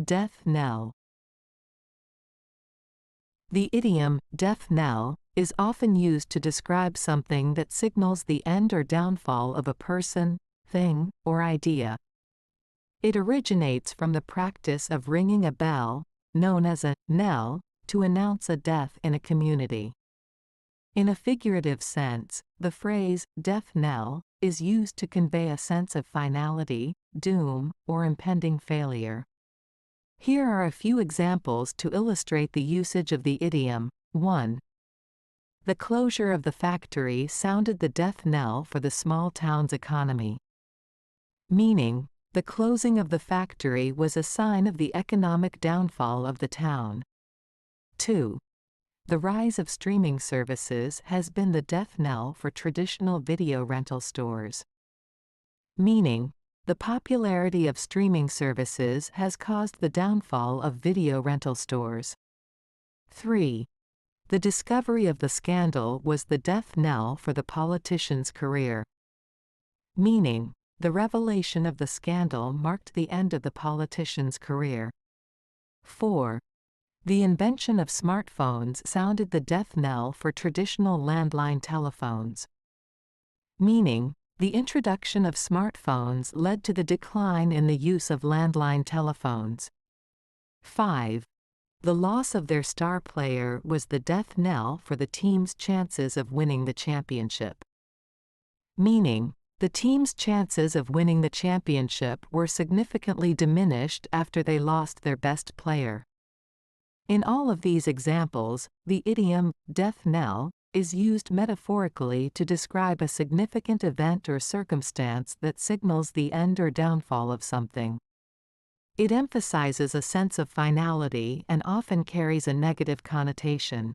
Death knell. The idiom, death knell, is often used to describe something that signals the end or downfall of a person, thing, or idea. It originates from the practice of ringing a bell, known as a knell, to announce a death in a community. In a figurative sense, the phrase death knell is used to convey a sense of finality, doom, or impending failure. Here are a few examples to illustrate the usage of the idiom. 1. The closure of the factory sounded the death knell for the small town's economy. Meaning, the closing of the factory was a sign of the economic downfall of the town. 2. The rise of streaming services has been the death knell for traditional video rental stores. Meaning, the popularity of streaming services has caused the downfall of video rental stores. 3. The discovery of the scandal was the death knell for the politician's career. Meaning, the revelation of the scandal marked the end of the politician's career. 4. The invention of smartphones sounded the death knell for traditional landline telephones. Meaning, the introduction of smartphones led to the decline in the use of landline telephones. 5. The loss of their star player was the death knell for the team's chances of winning the championship. Meaning, the team's chances of winning the championship were significantly diminished after they lost their best player. In all of these examples, the idiom, death knell, is used metaphorically to describe a significant event or circumstance that signals the end or downfall of something. It emphasizes a sense of finality and often carries a negative connotation.